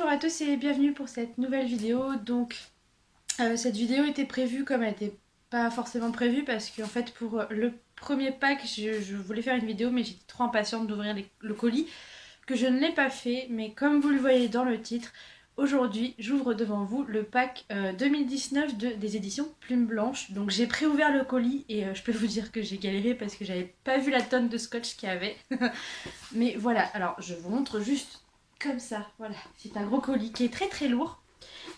Bonjour à tous et bienvenue pour cette nouvelle vidéo. Donc cette vidéo était prévue comme elle n'était pas forcément prévue parce qu'en fait pour le premier pack je voulais faire une vidéo mais j'étais trop impatiente d'ouvrir le colis que je ne l'ai pas fait. Mais comme vous le voyez dans le titre, aujourd'hui j'ouvre devant vous le pack 2019 des éditions Plume Blanche. Donc j'ai préouvert le colis et je peux vous dire que j'ai galéré parce que j'avais pas vu la tonne de scotch qu'il y avait. Mais voilà, alors je vous montre juste comme ça, voilà. C'est un gros colis qui est très très lourd.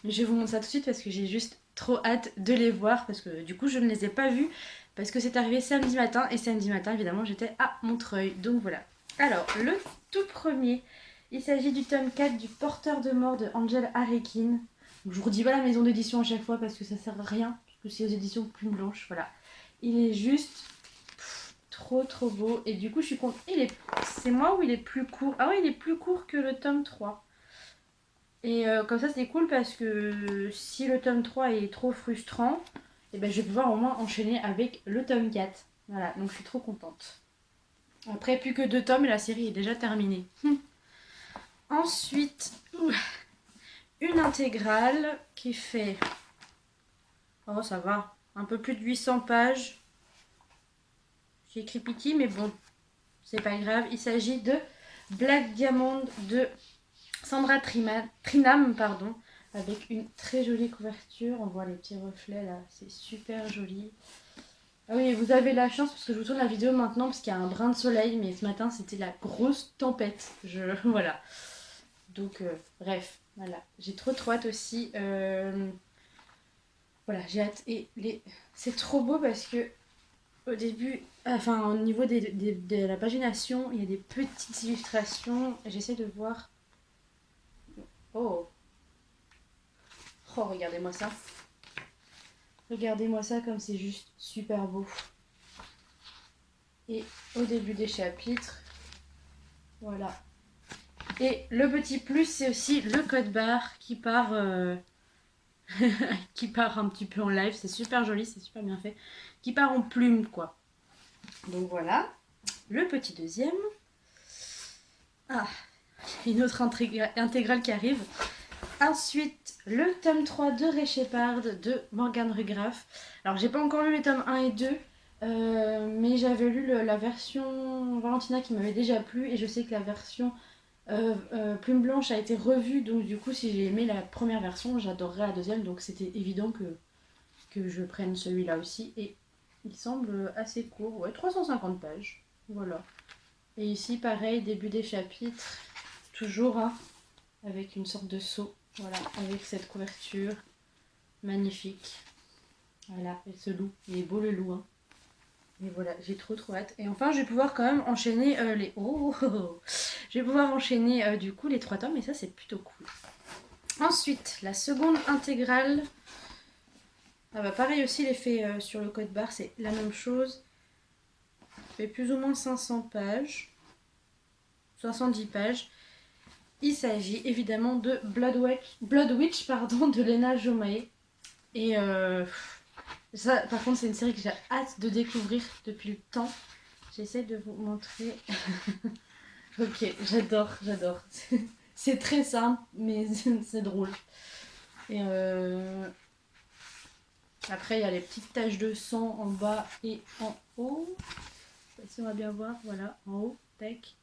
Mais je vais vous montrer ça tout de suite parce que j'ai juste trop hâte de les voir. Parce que du coup je ne les ai pas vus. Parce que c'est arrivé samedi matin. Et samedi matin évidemment j'étais à Montreuil. Donc voilà. Alors le tout premier, il s'agit du tome 4 du Porteur de mort de Angel Arekin. Donc, je vous redis pas la maison d'édition à chaque fois parce que ça sert à rien. Parce que c'est aux éditions Plume Blanche, voilà. Il est juste trop beau. Et du coup je suis contente. C'est moi ou il est plus court? Ah oui, il est plus court que le tome 3. Et comme ça c'est cool parce que si le tome 3 est trop frustrant, et ben, je vais pouvoir au moins enchaîner avec le tome 4. Voilà, donc je suis trop contente. Après plus que 2 tomes et la série est déjà terminée. Ensuite, une intégrale qui fait... Oh ça va, un peu plus de 800 pages. J'ai écrit Pity mais bon, c'est pas grave. Il s'agit de Black Diamond de Sandra Trinam, pardon, avec une très jolie couverture. On voit les petits reflets là, c'est super joli. Ah oui, vous avez la chance parce que je vous tourne la vidéo maintenant parce qu'il y a un brin de soleil, mais ce matin c'était la grosse tempête. Voilà. Donc bref, voilà. J'ai trop hâte aussi. Voilà, j'ai hâte. Et c'est trop beau parce que au début, enfin au niveau de la pagination, il y a des petites illustrations. J'essaie de voir. Oh, oh, regardez-moi ça. Regardez-moi ça comme c'est juste super beau. Et au début des chapitres, voilà. Et le petit plus, c'est aussi le code barre qui part, qui part un petit peu en live. C'est super joli, c'est super bien fait. Qui part en plume, quoi. Donc voilà. Le petit deuxième. Ah, une autre intégrale qui arrive. Ensuite, le tome 3 de Ray Shepard de Morgan Rugraff. Alors, j'ai pas encore lu les tomes 1 et 2, mais j'avais lu la version Valentina qui m'avait déjà plu, et je sais que la version Plume Blanche a été revue, donc du coup, si j'ai aimé la première version, j'adorerais la deuxième, donc c'était évident que je prenne celui-là aussi, et il semble assez court, ouais, 350 pages, voilà. Et ici, pareil, début des chapitres, toujours, hein, avec une sorte de seau. Voilà, avec cette couverture magnifique. Voilà, et ce loup, il est beau le loup. Hein. Et voilà, j'ai trop hâte. Et enfin, je vais pouvoir quand même enchaîner les... Je vais pouvoir enchaîner du coup les 3 tomes et ça, c'est plutôt cool. Ensuite, la seconde intégrale. Ah bah pareil aussi, l'effet sur le code barre, c'est la même chose. Ça fait plus ou moins 500 pages. 70 pages. Il s'agit évidemment de Blood Witch pardon, de Lena Jomae. Et ça, par contre, c'est une série que j'ai hâte de découvrir depuis le temps. J'essaie de vous montrer. Ok, j'adore. C'est très simple, mais c'est drôle. Et après, il y a les petites taches de sang en bas et en haut. Je sais pas si on va bien voir. Voilà, en haut, tac.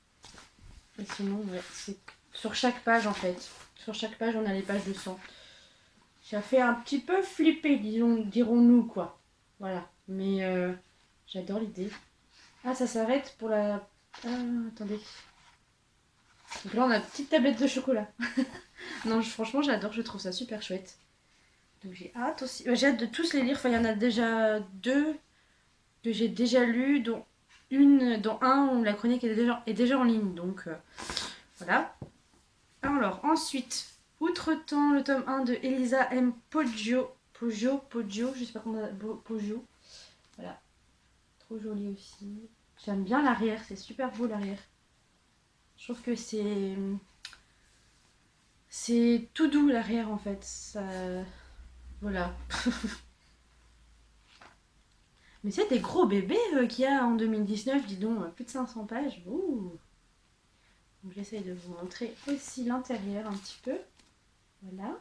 Et sinon, ouais, c'est sur chaque page en fait. Sur chaque page, on a les pages de sang. Ça fait un petit peu flipper, dirons-nous quoi. Voilà. Mais j'adore l'idée. Ah, ça s'arrête pour la... Ah, attendez. Donc là, on a une petite tablette de chocolat. Non, franchement, j'adore. Je trouve ça super chouette. Donc j'ai hâte aussi. J'ai hâte de tous les lire. Enfin, il y en a déjà 2 que j'ai déjà lus, dont un où la chronique est déjà en ligne. Donc voilà. Alors ensuite, outre-temps, le tome 1 de Elisa M. Poggio, je sais pas comment... Poggio. Voilà. Trop joli aussi. J'aime bien l'arrière, c'est super beau l'arrière. Je trouve que c'est tout doux l'arrière en fait. Ça... Voilà. Mais c'est des gros bébés qu'il y a en 2019, dis donc, plus de 500 pages. Ouh. Donc j'essaye de vous montrer aussi l'intérieur un petit peu. Voilà.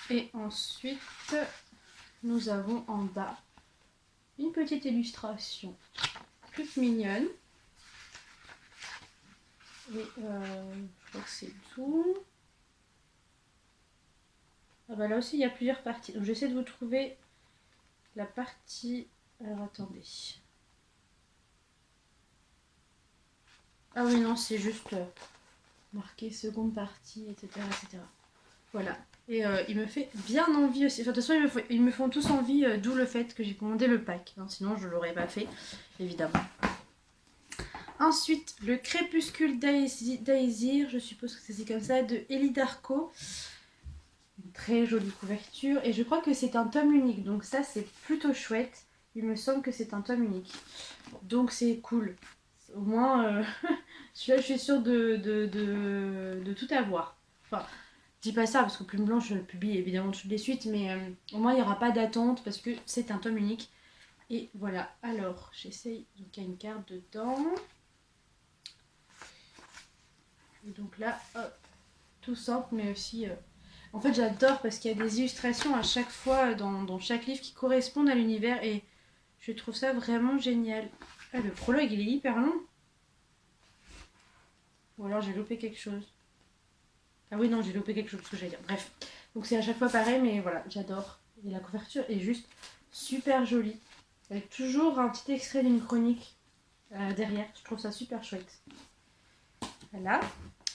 Et ensuite, nous avons en bas une petite illustration toute mignonne. Et je crois que c'est tout. Ah bah là aussi il y a plusieurs parties. Donc j'essaie de vous trouver la partie... Alors attendez. Ah oui non, c'est juste marqué seconde partie, etc. etc. Voilà. Et il me fait bien envie aussi. Enfin, de toute façon, ils me font tous envie, d'où le fait que j'ai commandé le pack. Hein, sinon, je ne l'aurais pas fait, évidemment. Ensuite, le Crépuscule d'Aesir, je suppose que c'est comme ça, de Elie Darko. Une très jolie couverture. Et je crois que c'est un tome unique. Donc ça, c'est plutôt chouette. Il me semble que c'est un tome unique. Donc c'est cool. Au moins, celui-là, je suis sûre de tout avoir. Enfin, je dis pas ça parce que Plume Blanche publie évidemment toutes les suites, mais au moins il n'y aura pas d'attente parce que c'est un tome unique. Et voilà, alors j'essaye, donc il y a une carte dedans. Et donc là, hop, tout simple, mais aussi... En fait j'adore parce qu'il y a des illustrations à chaque fois dans chaque livre qui correspondent à l'univers et je trouve ça vraiment génial. Ah, le prologue il est hyper long. Ou alors j'ai loupé quelque chose. Ah oui, non, j'ai loupé quelque chose, ce que j'allais dire. Bref, donc c'est à chaque fois pareil, mais voilà, j'adore. Et la couverture est juste super jolie. Avec toujours un petit extrait d'une chronique derrière. Je trouve ça super chouette. Voilà.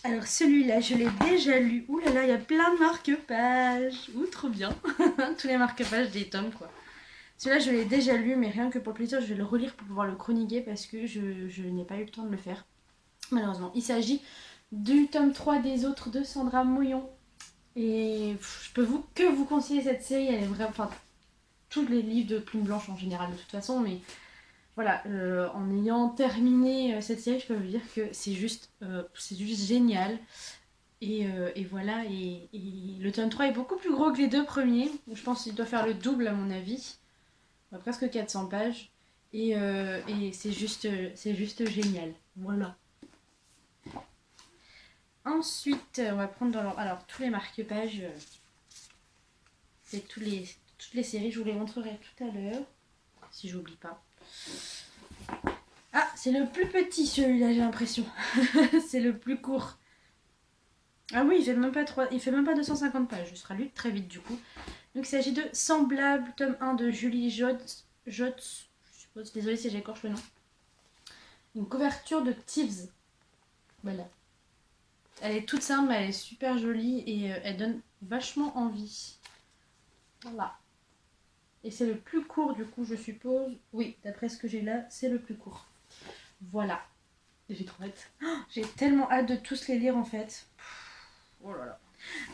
Alors celui-là, je l'ai déjà lu. Ouh là là, il y a plein de marque-pages. Ouh, trop bien. Tous les marque-pages des tomes, quoi. Celui-là, je l'ai déjà lu, mais rien que pour le plaisir, je vais le relire pour pouvoir le chroniquer parce que je n'ai pas eu le temps de le faire. Malheureusement. Il s'agit du tome 3 des autres de Sandra Moyon. Et je peux que vous conseiller cette série. Elle est vraiment... Enfin, tous les livres de Plume Blanche en général de toute façon, mais voilà, en ayant terminé cette série, je peux vous dire que c'est juste génial. Et voilà, et le tome 3 est beaucoup plus gros que les deux premiers. Je pense qu'il doit faire le double à mon avis. Presque 400 pages. Et c'est juste génial. Voilà. Ensuite, on va prendre dans l'ordre. Alors, tous les marque-pages, c'est toutes les séries, je vous les montrerai tout à l'heure. Si j'oublie pas. Ah, c'est le plus petit celui-là, j'ai l'impression. C'est le plus court. Ah oui, il fait même pas 250 pages. Je serai lu très vite du coup. Donc il s'agit de Semblable, tome 1 de Julie Jotz. Je suppose, désolée si j'écorche le nom. Une couverture de Thieves. Voilà. Elle est toute simple, mais elle est super jolie et elle donne vachement envie. Voilà. Et c'est le plus court du coup, je suppose. Oui, d'après ce que j'ai là, c'est le plus court. Voilà. J'ai trop hâte. Oh, j'ai tellement hâte de tous les lire en fait. Oh là là.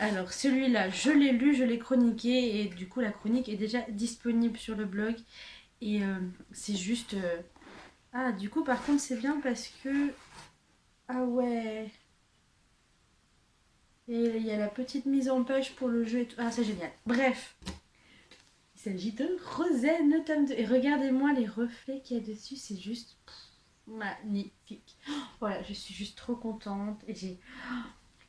Alors celui-là, je l'ai lu, je l'ai chroniqué et du coup la chronique est déjà disponible sur le blog. Et c'est juste... Ah, du coup par contre c'est bien parce que... Ah ouais... Et il y a la petite mise en page pour le jeu et tout. Ah, c'est génial. Bref. Il s'agit de Rosaine, tome 2. Et regardez-moi les reflets qu'il y a dessus. C'est juste magnifique. Voilà, je suis juste trop contente. Et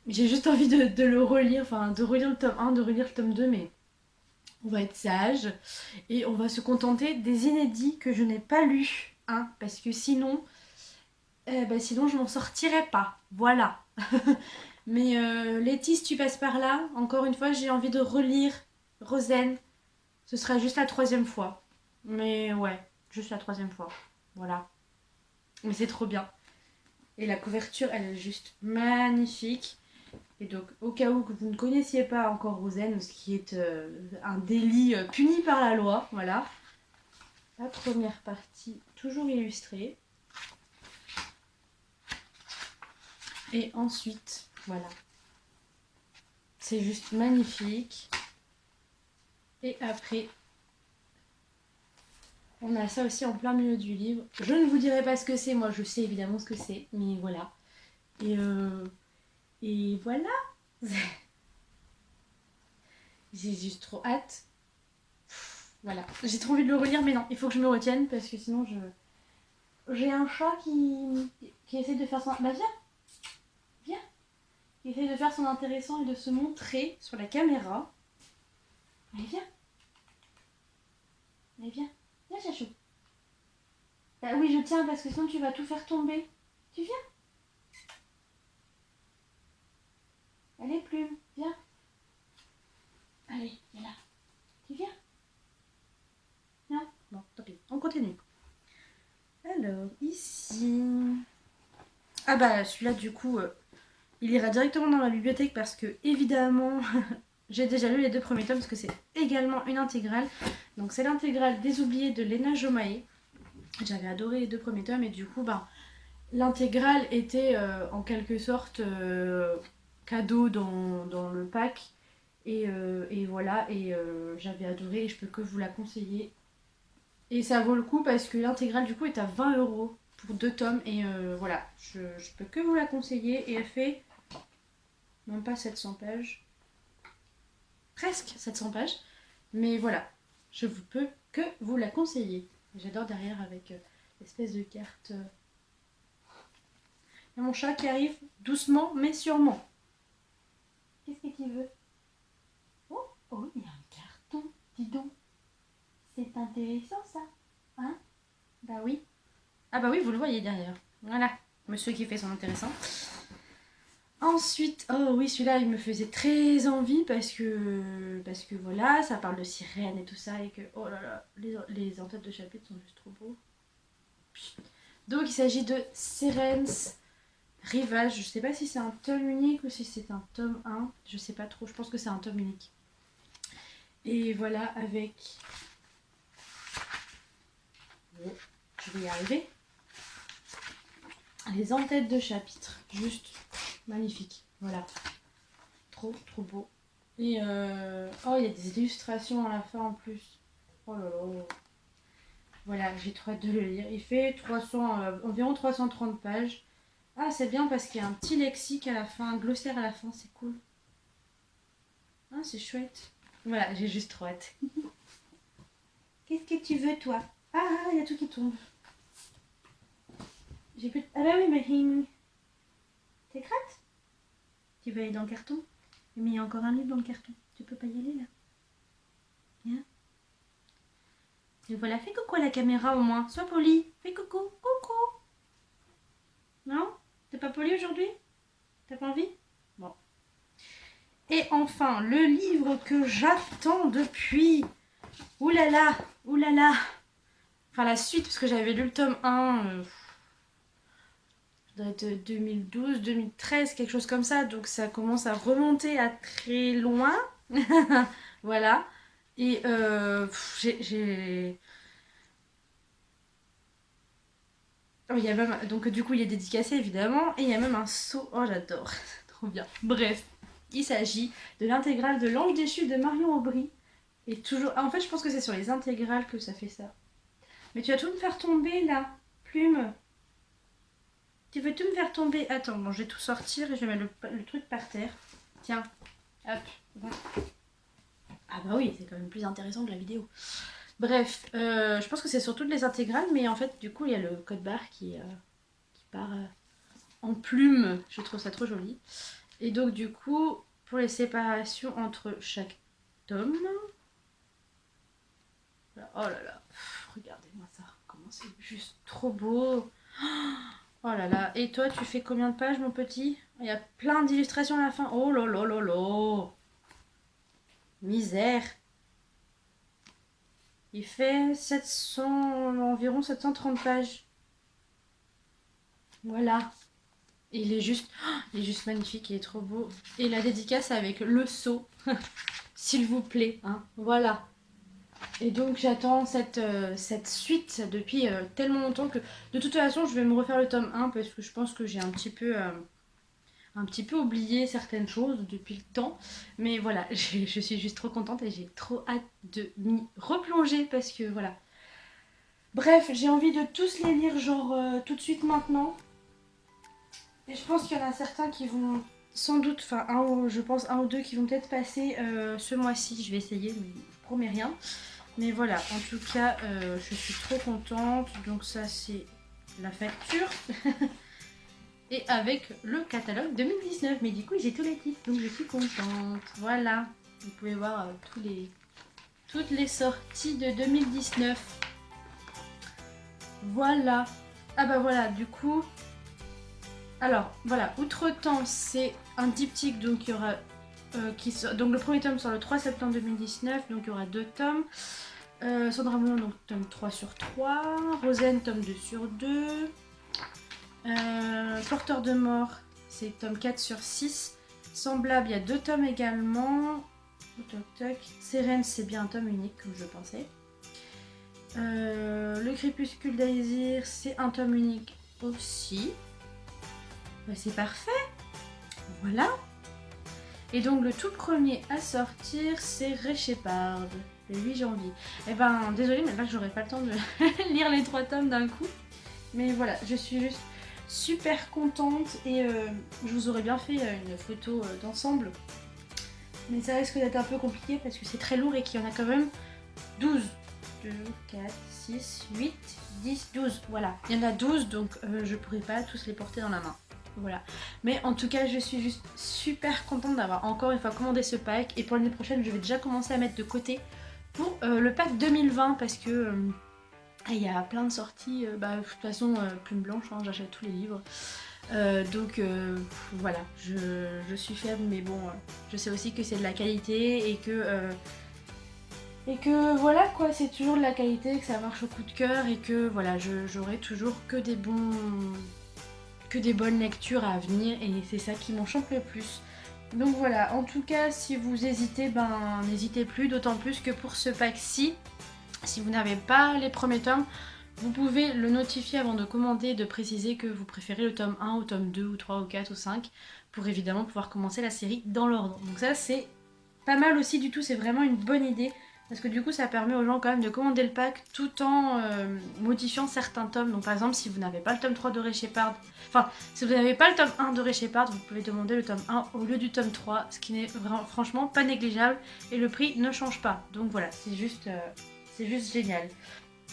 j'ai juste envie de le relire. Enfin, de relire le tome 1, de relire le tome 2. Mais on va être sage. Et on va se contenter des inédits que je n'ai pas lus. Hein, parce que sinon... sinon, je m'en sortirais pas. Voilà. Mais Letty, tu passes par là. Encore une fois, j'ai envie de relire Rosaine. Ce sera juste la 3e fois. Mais ouais, juste la 3e fois. Voilà. Mais c'est trop bien. Et la couverture, elle est juste magnifique. Et donc, au cas où que vous ne connaissiez pas encore Rosaine, ce qui est un délit puni par la loi, voilà. La première partie, toujours illustrée. Et ensuite, voilà. C'est juste magnifique. Et après, on a ça aussi en plein milieu du livre. Je ne vous dirai pas ce que c'est, moi je sais évidemment ce que c'est, mais voilà. Et voilà. J'ai juste trop hâte. Voilà. J'ai trop envie de le relire, mais non, il faut que je me retienne parce que sinon j'ai un chat qui essaie de faire ça. Bah viens. Viens. qui essaye de faire son intéressant et de se montrer sur la caméra. Allez, viens. Allez, viens. Viens, Chachou. Bah oui, je tiens parce que sinon tu vas tout faire tomber. Tu viens? Allez, Plume, viens. Allez, viens là. Tu viens? Non? Bon, tant pis. On continue. Alors, ici... Ah bah, celui-là, du coup, il ira directement dans la bibliothèque parce que, évidemment, j'ai déjà lu les 2 premiers tomes parce que c'est également une intégrale. Donc, c'est l'intégrale des oubliés de Léna Jomaé. J'avais adoré les 2 premiers tomes et du coup, bah, l'intégrale était en quelque sorte cadeau dans le pack. Et voilà, et j'avais adoré et je peux que vous la conseiller. Et ça vaut le coup parce que l'intégrale du coup est à 20 € pour 2 tomes. Et voilà, je peux que vous la conseiller. Et elle fait non pas 700 pages, presque 700 pages. Mais voilà, je vous peux que vous la conseiller. J'adore derrière avec l'espèce de carte. Il y a mon chat qui arrive doucement mais sûrement. Qu'est-ce que tu veux? Oh, il y a un carton, dis donc. C'est intéressant ça, hein? Bah oui. Ah bah oui, vous le voyez derrière. Voilà, monsieur qui fait son intéressant. Ensuite, oh oui, celui-là, il me faisait très envie parce que voilà, ça parle de sirènes et tout ça et que, oh là là, les en-têtes de chapitre sont juste trop beaux. Donc il s'agit de Siren's Rivage. Je sais pas si c'est un tome unique ou si c'est un tome 1. Je sais pas trop, je pense que c'est un tome unique. Et voilà, avec... Je vais y arriver. Les en-têtes de chapitre, juste magnifique. Voilà, trop beau. Et oh, il y a des illustrations à la fin en plus. Oh là là. Voilà, j'ai trop hâte de le lire. Il fait environ 330 pages. Ah, c'est bien parce qu'il y a un petit lexique à la fin, un glossaire à la fin, c'est cool. Ah, c'est chouette. Voilà, j'ai juste trop hâte. Qu'est-ce que tu veux, toi? Ah, il y a tout qui tombe. J'ai plus... Ah bah oui, mais... T'écrates? Tu veux aller dans le carton? Mais il y a encore un livre dans le carton. Tu peux pas y aller, là? Viens. Et voilà, fais coucou à la caméra, au moins. Sois poli. Fais coucou. Coucou. Non? T'es pas poli aujourd'hui? T'as pas envie? Bon. Et enfin, le livre que j'attends depuis... Oulala, oulala. Enfin, la suite, parce que j'avais lu le tome 1... ça doit être 2012, 2013, quelque chose comme ça. Donc ça commence à remonter à très loin. Voilà. Et j'ai... Oh, il y a même... Donc du coup, il est dédicacé, évidemment. Et il y a même un seau. Oh, j'adore. Trop bien. Bref, il s'agit de l'intégrale de L'Ange déchu de Marion Aubry. Et toujours... Ah, en fait, je pense que c'est sur les intégrales que ça fait ça. Mais tu vas tout me faire tomber, là. Plume. Tu veux tout me faire tomber? Attends, bon, je vais tout sortir et je vais mettre le truc par terre. Tiens, hop. Voilà. Ah bah oui, c'est quand même plus intéressant que la vidéo. Bref, je pense que c'est sur toutes les intégrales, mais en fait, du coup, il y a le code barre qui part en plume. Je trouve ça trop joli. Et donc, du coup, pour les séparations entre chaque tome... Oh là là, regardez-moi ça. Comment c'est juste trop beau. Oh là là. Et toi, tu fais combien de pages, mon petit? Il y a plein d'illustrations à la fin. Oh là là là là. Misère. Il fait 700, environ 730 pages. Voilà. Et il est juste magnifique, il est trop beau. Et la dédicace avec le seau. S'il vous plaît, hein. Voilà. Et donc j'attends cette suite depuis tellement longtemps que de toute façon je vais me refaire le tome 1 parce que je pense que j'ai un petit peu oublié certaines choses depuis le temps. Mais voilà, je suis juste trop contente et j'ai trop hâte de m'y replonger parce que voilà. Bref, j'ai envie de tous les lire genre tout de suite maintenant. Et je pense qu'il y en a certains qui vont sans doute, enfin je pense un ou deux qui vont peut-être passer ce mois-ci. Je vais essayer mais je promets rien. Mais voilà, en tout cas, je suis trop contente. Donc ça, c'est la facture. et avec le catalogue 2019. Mais du coup, j'ai tous les titres, donc je suis contente. Voilà, vous pouvez voir toutes les sorties de 2019. Voilà. Ah bah voilà, du coup... Alors, voilà, Outre-temps, c'est un diptyque, donc il y aura... donc le premier tome sort le 3 septembre 2019, donc il y aura 2 tomes. Cendres Amour, donc tome 3 sur 3. Rosaine, tome 2 sur 2. Porteur de mort, c'est tome 4 sur 6. Semblable, il y a 2 tomes également. Toc toc. Sérène, c'est bien un tome unique, comme je pensais. Le Crépuscule d'Aésir, c'est un tome unique aussi. Bah, c'est parfait. Voilà. Et donc le tout premier à sortir, c'est Réchépard, le 8 janvier. Et ben désolée, mais là j'aurais pas le temps de lire les 3 tomes d'un coup. Mais voilà, je suis juste super contente et je vous aurais bien fait une photo d'ensemble. Mais ça risque d'être un peu compliqué parce que c'est très lourd et qu'il y en a quand même 12. 2, 4, 6, 8, 10, 12. Voilà, il y en a 12 donc je pourrais pas tous les porter dans la main. Voilà, mais en tout cas je suis juste super contente d'avoir encore une fois commandé ce pack et pour l'année prochaine je vais déjà commencer à mettre de côté pour le pack 2020 parce que il y a plein de sorties, de toute façon Plume Blanche, hein, j'achète tous les livres. Donc voilà, je suis faible mais bon, je sais aussi que c'est de la qualité et que voilà quoi, c'est toujours de la qualité, que ça marche au coup de cœur et que voilà, j'aurai toujours que des bonnes lectures à venir et c'est ça qui m'enchante le plus. Donc voilà, en tout cas si vous hésitez, ben n'hésitez plus, d'autant plus que pour ce pack-ci, si vous n'avez pas les premiers tomes, vous pouvez le notifier avant de commander, de préciser que vous préférez le tome 1 au tome 2 ou 3 ou 4 ou 5 pour évidemment pouvoir commencer la série dans l'ordre. Donc ça c'est pas mal aussi du tout, c'est vraiment une bonne idée. Parce que du coup ça permet aux gens quand même de commander le pack tout en modifiant certains tomes. Donc par exemple si vous n'avez pas le tome 3 de Réchépard, enfin si vous n'avez pas le tome 1 de Réchépard, vous pouvez demander le tome 1 au lieu du tome 3, ce qui n'est franchement pas négligeable et le prix ne change pas. Donc voilà, c'est juste génial.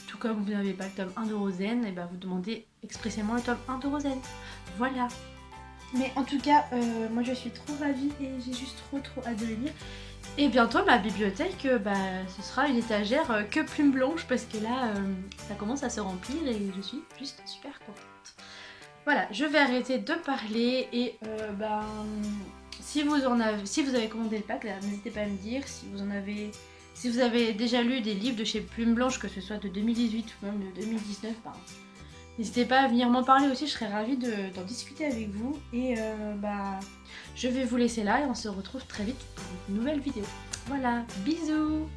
Tout comme vous n'avez pas le tome 1 de Rosaine, et ben vous demandez expressément le tome 1 de Rosaine. Voilà. Mais en tout cas, moi je suis trop ravie et j'ai juste trop hâte de le lire. Et bientôt ma bibliothèque, ce sera une étagère que Plume Blanche parce que là, ça commence à se remplir et je suis juste super contente. Voilà, je vais arrêter de parler et si vous avez commandé le pack, n'hésitez pas à me dire si vous avez déjà lu des livres de chez Plume Blanche, que ce soit de 2018 ou même de 2019, n'hésitez pas à venir m'en parler aussi, je serais ravie d'en discuter avec vous. Et je vais vous laisser là et on se retrouve très vite pour une nouvelle vidéo. Voilà, bisous!